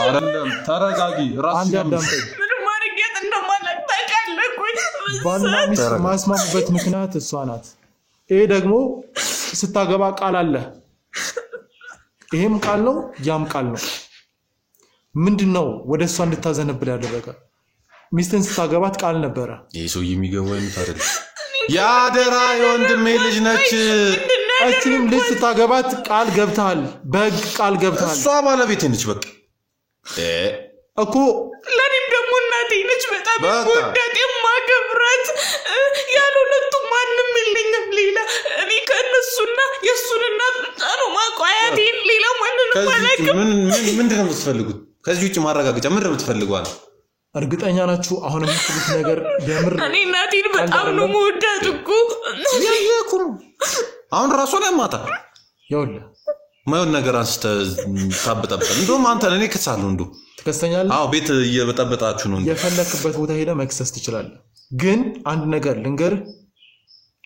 አይደለም ተረጋጊ ራስሽን ያምሻል ምንም ማርገጥ እንደማላቅ ታውቃለህ ባልና ሚስት ማስማሙበት ምክንያት እሷ ናት ይሄ ደግሞ ስታገባ ቃል አለ ይሄም ቃል ነው ያም ቃል ነው ምንድነው ወደሷ እንድታዘነብል ያደረገ ሚስትን ስታገባት ቃል ነበር ይሄ ሰው የሚገባው አይነት አይደለም ያደራ የወንድሜ ልጅ ነች እቺም ልጅ ስታገባት ቃል ገብታል በግ ቃል ገብታል እሷ ባለቤቴ ነች በቃ እኮ ለኔም ደግሞ እናቴ ነች በጣም ወዳት የማገብራት ያሉለቱ ማንንም የለኝም ሌላ እኔ ከነሱና የሱን እናት ነው ማቋያት ሌላ ማንንም ማለቅም ምንድነው የምትፈልጉት ከዚህ ውጪ ማረጋገጫ ምንድነው የምትፈልጉት እርግጠኛ ናችሁ አሁን የምትሉት ነገር የምር እኔ እናቴን በጣም ነው ወዳት እኮ ያየኩ አሁን ራሱ ላይ ማታ ይወል ማየውን ነገር አንስተ ታበጣበጣ እንደውም አንተ እኔ ከሳሉ እንዱ ትከሰኛለህ አዎ ቤት እየበጣበጣችሁ ነው የፈለክበት ቦታ ሄደ መክሰስ ትችላለህ ግን አንድ ነገር ልንገር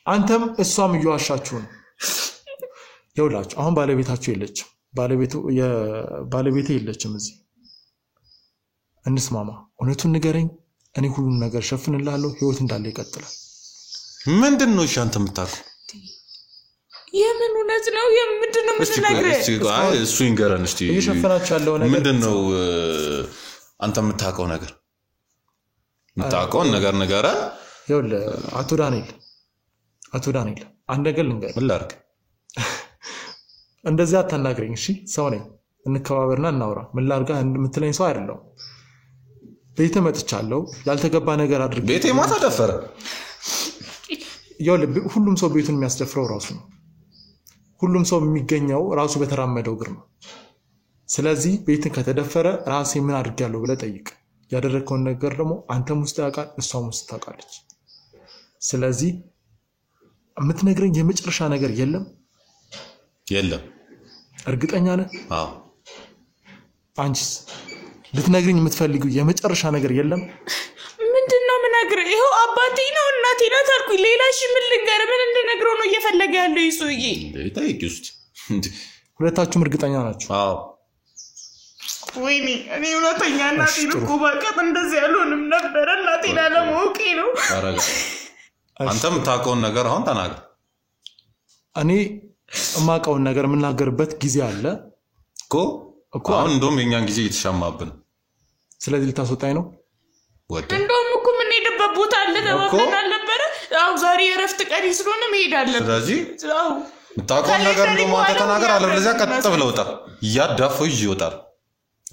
አንተም እሷም እየዋሻችሁ ነው ይውላችሁ አሁን ባለቤታችሁ የለችም ባለቤቴ የለችም እዚህ እንስማማ እውነቱን ንገረኝ እኔ ሁሉን ነገር ሸፍንልሃለሁ ህይወት እንዳለ ይቀጥላል ምንድነው እሺ አንተ የምታውቀው የምን እውነት ነው የምንድነው ምትነግረኝ እሱ ይንገረን እስቲ እየሸፈናችሁ ያለው ነገር ምንድነው አንተ የምታውቀው ነገር የምታውቀው ነገር ንገራ ይኸውልህ አቶ ዳንኤል አንድ ነገር ልንገርህ ምን ላድርግ እንደዚህ አታናግረኝ እሺ ሰው ነኝ እንከባበርና እናውራ ምን ላድርጋ የምትለኝ ሰው አይደለም ቤቴ መጥቻለሁ ያልተገባ ነገር አድርጌ ቤቴ ማታ ደፈረ ይኸውልህ ሁሉም ሰው ቤቱን የሚያስደፍረው ራሱ ነው ሁሉም ሰው የሚገኘው ራሱ በተራመደው እግር ነው ስለዚህ ቤትን ከተደፈረ ራሴ ምን አድርጌያለሁ ብለህ ጠይቅ ያደረከውን ነገር ደግሞ አንተም ውስጥ ያውቃል እሷም ውስጥ ታውቃለች ስለዚህ የምትነግረኝ የመጨረሻ ነገር የለም እርግጠኛ ነህ አዎ አንቺስ ልትነግሪኝ የምትፈልጊው የመጨረሻ ነገር የለም ምንድነው ምነግርህ ይሄው አባቴ ነው እናቴ ናት አልኩኝ ሌላ እሺ ምን ልንገር ምን እንደነግረው ነው እየፈለገ ያለው ይሱዬ ጠይቂው እስቲ ሁለታችሁም እርግጠኛ ናችሁ አዎ ወይኔ እኔ እውነተኛ እናቴን እኮ ባቀጥ እንደዚህ ያልሆንም ነበር እናቴን አለማወቄ ነው አንተም ታውቀውን ነገር አሁን ተናገር እኔ እማውቀውን ነገር የምናገርበት ጊዜ አለ እኮ አሁን እንደውም የኛን ጊዜ እየተሻማብን ስለዚህ ልታስወጣኝ ነው እንደውም እኮ ምን ሄደበት ቦታ አለ ተባብለን አልነበረ አው ዛሬ የረፍት ቀን ስለሆነ መሄድ አለብን ስለዚህ ታውቀውን ነገር እንደውም አንተ ተናገር አለበለዚያ ቀጥ ብለው ወጣ ያዳፈው ይወጣል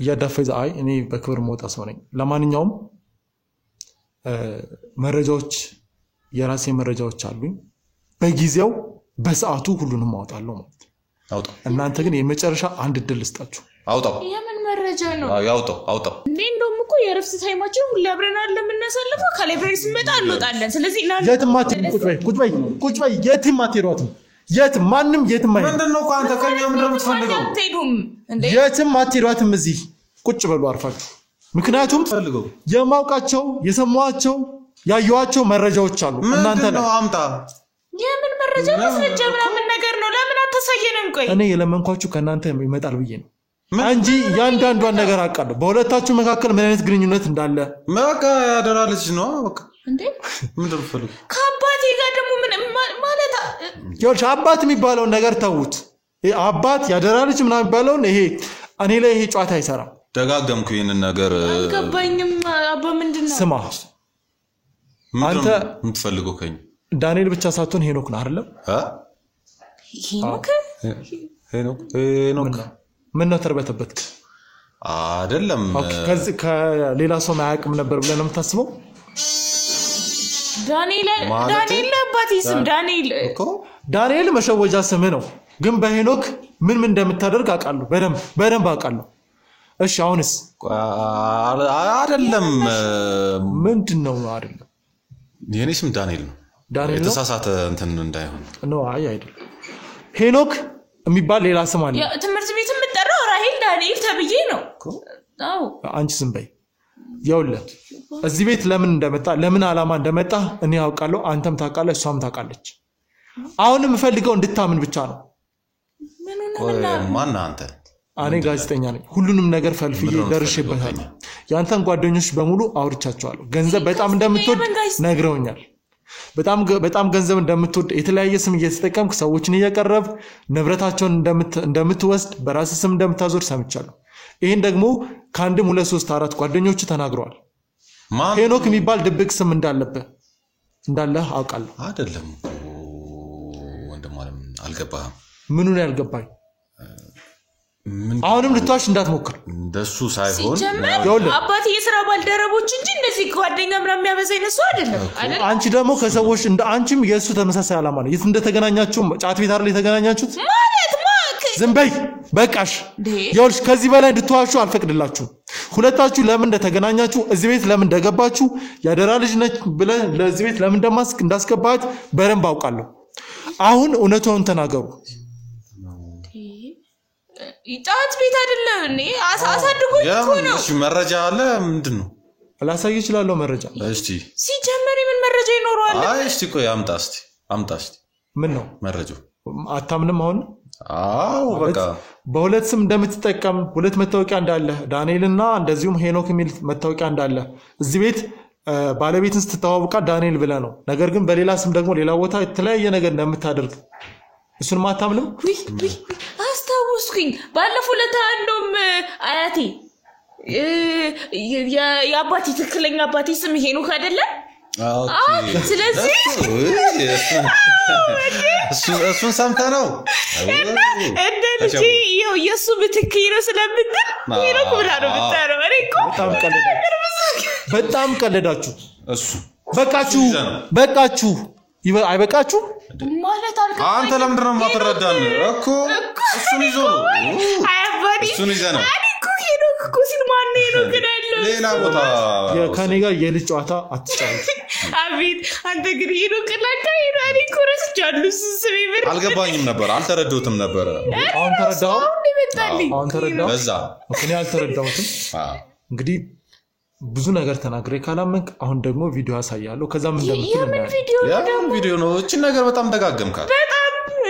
ያዳፈው አይ እኔ በክብር መውጣ ሰው ነኝ ለማንኛውም መረጃዎች የራሴ መረጃዎች አሉኝ በጊዜው በሰዓቱ ሁሉንም አውጣለሁ ማለት አውጣው እናንተ ግን የመጨረሻ አንድ ድል ልስጣችሁ አውጣው የምን መረጃ ነው አውጣው እንደውም እኮ የረፍት ታይማችን ሁሉ አብረን ለምናሳልፈው ከላይብረሪ ስንመጣ እንወጣለን ስለዚህ የትም አትሄዱም ቁጭ በይ የትም አትሄዱም የትም ማንም የትም አይሄድ ምንድነው አንተ ከኛ ምንድነው የምትፈልገው አትሄዱም እንዴ የትም አትሄዱም እዚህ ቁጭ በሉ አርፋችሁ ምክንያቱም የማውቃቸው የሰማኋቸው ያዩዋቸው መረጃዎች አሉ እናንተ ነው አምጣ የምን መረጃ ማስረጃ ምናምን ነገር ነው ለምን አታሳየንም ቆይ እኔ የለመንኳችሁ ከናንተ ይመጣል ብዬ ነው እንጂ ያንዳንዷን ነገር አውቃለሁ በሁለታችሁ መካከል ምን አይነት ግንኙነት እንዳለ በቃ ያደራለች ነው በቃ እንዴ ምንድነው ፈልጉ ከአባቴ ጋር ደግሞ ምን ማለት ይኸውልሽ አባት የሚባለውን ነገር ተውት አባት ያደራለች ምናምን የሚባለውን ይሄ እኔ ላይ ይሄ ጨዋታ አይሰራም ደጋገምኩ ይሄንን ነገር አልገባኝም አባ ምንድነው ስማ አንተ የምትፈልገው ከኝ ዳንኤል ብቻ ሳትሆን ሄኖክ ነው አይደለም? ሄኖክ ምን ነው ተርበተበት አይደለም። ከዚህ ከሌላ ሰው ማያውቅም ነበር ብለህ ነው የምታስበው? ዳንኤል አባቴ ስም ዳንኤል መሸወጃ ስም ነው፣ ግን በሄኖክ ምን እንደምታደርግ አውቃለሁ፣ በደንብ አውቃለሁ። እሺ አሁንስ አይደለም። ምንድነው አይደለም? የኔ ስም ዳንኤል ነው። የተሳሳተ እንትን እንዳይሆን ነው። አይደለም። ሄኖክ የሚባል ሌላ ስም አለ። ትምህርት ቤት የምጠራው ራሄል ዳንኤል ተብዬ ነው። አዎ አንቺ ስም በይ። ይኸውልህ እዚህ ቤት ለምን እንደመጣ ለምን አላማ እንደመጣ እኔ ያውቃለሁ፣ አንተም ታውቃለህ፣ እሷም ታውቃለች። አሁን የምፈልገው እንድታምን ብቻ ነው። ማን አንተ? እኔ ጋዜጠኛ ነኝ። ሁሉንም ነገር ፈልፍዬ ደርሼበታለሁ። ያንተን ጓደኞች በሙሉ አውርቻቸዋለሁ። ገንዘብ በጣም እንደምትወድ ነግረውኛል። በጣም ገንዘብ እንደምትወድ፣ የተለያየ ስም እየተጠቀምክ ሰዎችን እየቀረብ ንብረታቸውን እንደምትወስድ፣ በራስ ስም እንደምታዞር ሰምቻለሁ። ይሄን ደግሞ ከአንድም 2 3 4 ጓደኞች ተናግረዋል። ሄኖክ የሚባል ድብቅ ስም እንዳለህ አውቃለሁ። አይደለም ወንድም ማለት አልገባህም? ምኑን ያልገባኝ? አሁንም ልትዋሽ እንዳትሞክር። እንደሱ ሳይሆን አባቴ የሥራ ባልደረቦች እንጂ እንደዚህ ጓደኛ ምናምን የሚያበዛ ይነሱ አይደለም። አንቺ ደግሞ ከሰዎች እንደ አንቺም የሱ ተመሳሳይ አላማ ነው። የት እንደተገናኛችሁ ጫት ቤት አይደል የተገናኛችሁት? ዝም በይ በቃሽ። ይኸውልሽ ከዚህ በላይ እንድትዋሹ አልፈቅድላችሁም። ሁለታችሁ ለምን እንደተገናኛችሁ፣ እዚህ ቤት ለምን እንደገባችሁ፣ ያደራ ልጅ ነች ብለህ ለዚህ ቤት ለምን እንዳስገባት በደንብ አውቃለሁ። አሁን እውነቱን ተናገሩ። ጫት ቤት አይደለም እኔ አሳድጎኝ እኮ ነው። እሺ መረጃ አለ? ምንድነው? ላሳይ እችላለሁ መረጃ። እስቲ ሲጀመር ምን መረጃ ይኖረዋል? እስቲ ቆይ አምጣ እስቲ። ምን ነው መረጃው? አታምንም አሁን? አዎ በቃ በሁለት ስም እንደምትጠቀም፣ ሁለት መታወቂያ እንዳለ ዳንኤልና እንደዚሁም ሄኖክ የሚል መታወቂያ እንዳለ እዚህ ቤት ባለቤትን ስትተዋወቃ ዳንኤል ብለህ ነው። ነገር ግን በሌላ ስም ደግሞ ሌላ ቦታ የተለያየ ነገር እንደምታደርግ እሱን ማታምንም? አስታውስኩኝ። ባለፈው ለታ እንደውም አያቴ የአባቴ ትክክለኛ አባቴ ስም ሄኖክ አይደለም? ስለዚህ እሱን ሰምተህ ነው እንደ ልጅ ይኸው የእሱ ምትክ ነው ስለምትል ሄኖክ ብላ ነው የምትጠራው። እኔ እኮ በጣም ቀለዳችሁ። በቃችሁ አይበቃችሁ ማለት አንተ ለምንድን ነው የማትረዳን እኮ? እሱን ይዞ ነው እሱን ይዘህ ነው እኮ ሲል ማን ነው ግን ያለው ሌላ ቦታ ከኔ ጋር የልጅ ጨዋታ አትጫወት። አቤት አንተ ግን ሄኖክ ላካ ሄኖክ ኮረስ ጃሉስ ስሚብር አልገባኝም ነበር፣ አልተረዳሁትም ነበር። አሁን ተረዳው? አሁን ተረዳው? በዛ እኔ አልተረዳሁትም። እንግዲህ ብዙ ነገር ተናግሬ ካላመንክ አሁን ደግሞ ቪዲዮ አሳያለሁ። ከዛ ምን እንደምትል ቪዲዮ ነው። እቺ ነገር በጣም ደጋገምካል። በጣም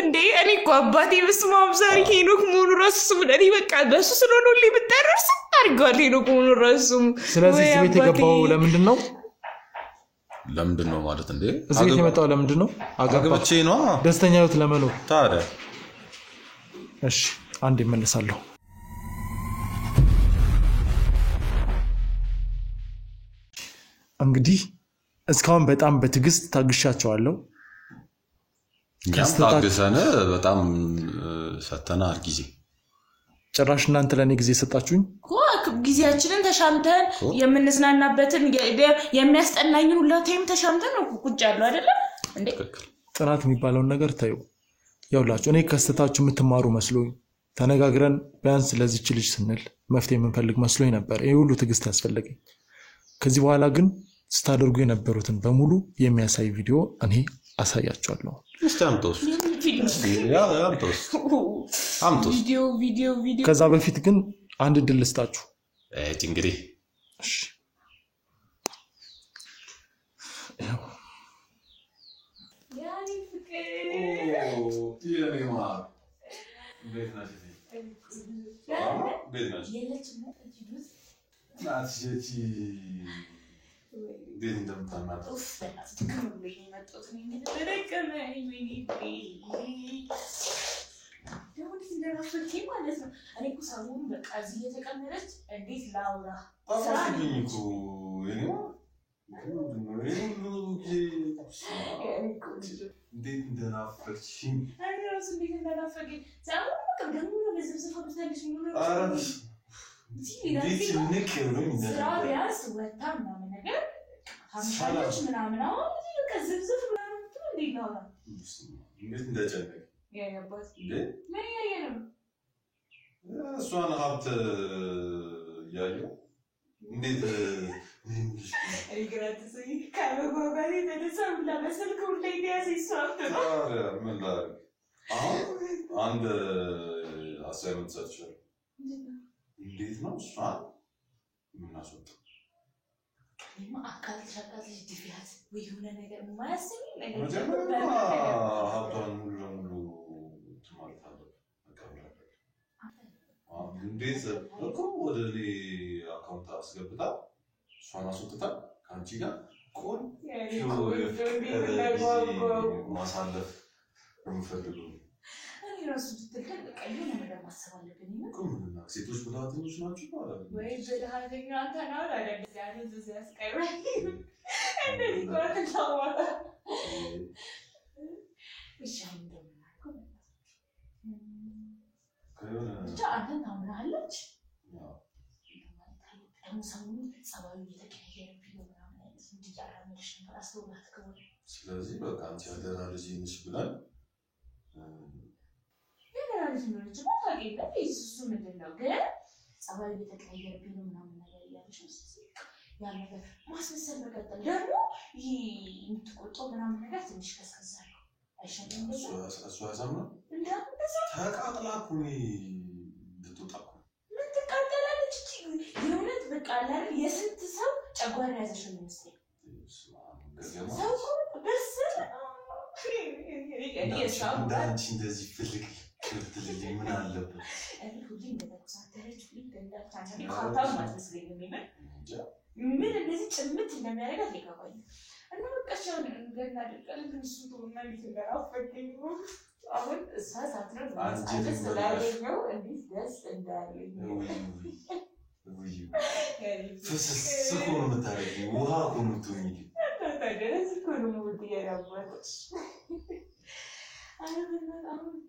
እንዴ እኔ እኮ አባቴ በስማም ዛሬ ሄኖክ መሆኑ ራሱ ስለኔ በቃ በሱ ስለሆነ ሁሌ ብትደርስ አድርጓል ሄኖክ መሆኑ ራሱ። ስለዚህ እዚህ ቤት የገባው ለምንድን ነው ማለት እንዴ? እዚህ ቤት የመጣው ለምንድን ነው? አገባቼ ነው ደስተኛ ህይወት ለመኖር። ታዲያ እሺ አንዴ እመለሳለሁ። እንግዲህ እስካሁን በጣም በትዕግስት ታግሻቸዋለሁ። ታግሰን በጣም ሰተናል ጊዜ። ጭራሽ እናንተ ለኔ ጊዜ ሰጣችሁኝ። ጊዜያችንን ተሻምተን የምንዝናናበትን የሚያስጠናኝን ሁላ ታይም ተሻምተን ነው ቁጭ ያለው አይደለ እንዴ? ጥናት የሚባለውን ነገር ታዩ። ያውላችሁ እኔ ከስተታችሁ የምትማሩ መስሎኝ ተነጋግረን ቢያንስ ለዚች ልጅ ስንል መፍትሄ የምንፈልግ መስሎኝ ነበር። ይሄ ሁሉ ትዕግስት ያስፈልገኝ። ከዚህ በኋላ ግን ስታደርጉ የነበሩትን በሙሉ የሚያሳይ ቪዲዮ እኔ አሳያችኋለሁ። ቪዲዮ ከዛ በፊት ግን አንድ ድል ልስጣችሁ። እንግዲህ እሺ እንዴት እንደናፈቅሽኝ አይራስ እንዴት እንደናፈቀኝ ዛሬ ደግሞ በዝብዝፍ ወጥተልሽ ምን ነው እንዴት ንክ ነው ስራ ቢያንስ ወጣ ምናምን ነገር ታምሻለች ምናምን አሁን በቃ ዝብዝፍ ምናምን እንዴት ነው እንዴት እንደጨነቀኝ ያያባት እንዴ ምን ያየነው እሷን ሀብት ያየው እንዴት እግራት ሰይ ካለባባሪ ተነሳው ለመስልኩ እንደያዘ ይሷት ምን ላድርግ አሁን አንድ አሳይመንት ሰጥቻለሁ እንዴት ነው እሷን የምናስወጣው አካል ተሻቃለች ዲቪያት ወይ የሆነ ነገር ማያስኝ ነገር መጀመሪያ ሀብቷን ሙሉ ለሙሉ ትማርታለች እንዴት እኮ ወደ እኔ አካውንት አስገብታ እሷን አስወጥታ ከአንቺ ጋር ማሳለፍ የምፈልገው እኔ ራሱ ትትልከል በቃ የሆነ ነገር ማሰብ አለብኝ ምንና ሴቶች ብልሃተኞች ናቸው ማለት ነው ወይ ብልሃተኛ አንተ ነው አይደል ዛሬ እዚህ ያስቀረኝ እንደዚህ ቆርጥ ታዋጣ እሺ እንደምናልከው ብቻ አንተን ታምናለች ደግሞ ሰሞኑን ጸባዩ እየተቀያየረብኝ ነው ምናምን አይነት እንዲያራምድሽ ነበር አስተውላት ከሆነ ስለዚህ በቃ አንቺ ያደራ ልጅ ነሽ ብላል ያደራ ልጅ ነች ታውቂያለሽ እሱ ምንድን ነው ግን ጸባዩ እየተቀያየረብኝ ነው ምናምን ነገር እያለች ያ ነገር ማስመሰል መቀጠል ደግሞ ይሄ የምትቆጣው ምናምን ነገር ትንሽ ከስከሳለሁ አይሻልም እሱ ያሳምነው ተቃጥላ እኮ ልትወጣ እኮ ምን ትቃጠላለች የእውነት በቃ አይደል የስንት ሰው ጨጓራ ያዘሽ ነው የሚመስለኝ ሰው በስ እንዳንቺ እንደዚህ ፍልቅ ክብትልኝ ምን አለበት እኔ ሁሌ እንደተኮሳተረች ሁሌ እንደታቻለ ካታው ማስመስለኝ ምን እንደዚህ ጭምት እንደሚያደርጋት ይገባኝ እና በቃቸው እንደና ደቀል እሱ ተወና ሊተራፈኝ አሁን እሷ ሳትነው አንተ ስላገኘው እንዴት ደስ እንዳለኝ ፍስስ እኮ ነው የምታደርጊው ውሃ እኮ ነው የምትሆኚ ታዲያስ እኮ ነው የምትያራበት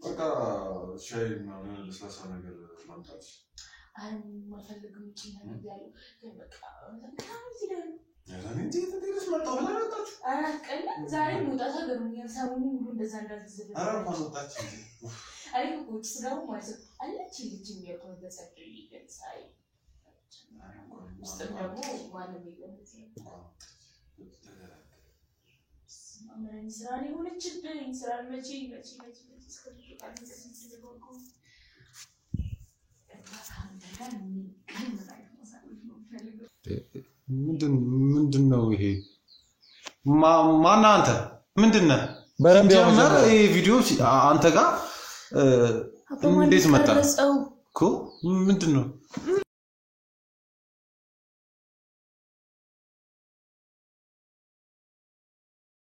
በቃ ሻይ ምናምን ለስላሳ ነገር ማምጣት አልፈልግም ጭናለሁ ግን በቃ ካንቺ ደግሞ ያዛኔ እንዴት መጣው ብላ መጣችሁ አቀለ ዛሬ መውጣት አገሩኛል ሰሞኑን ሁሉ እንደዛ እንዳትዝብ አረ እንኳን ወጣች እንጂ አይ ኮች ስራው ማለት አለች ልጅ የሚያቆም በጸጥ ይገሳይ ውስጥ ደግሞ ዋለም ይገምት አመረኝ ስራ ላይ ሆነችብኝ ስራ መቼ እስከልቃል ተስንጽልቆ ምንድነው ይሄ ማና አንተ ምንድነው በረንብ ጀመረ ይሄ ቪዲዮ አንተ ጋር እንዴት መጣ እኮ ምንድነው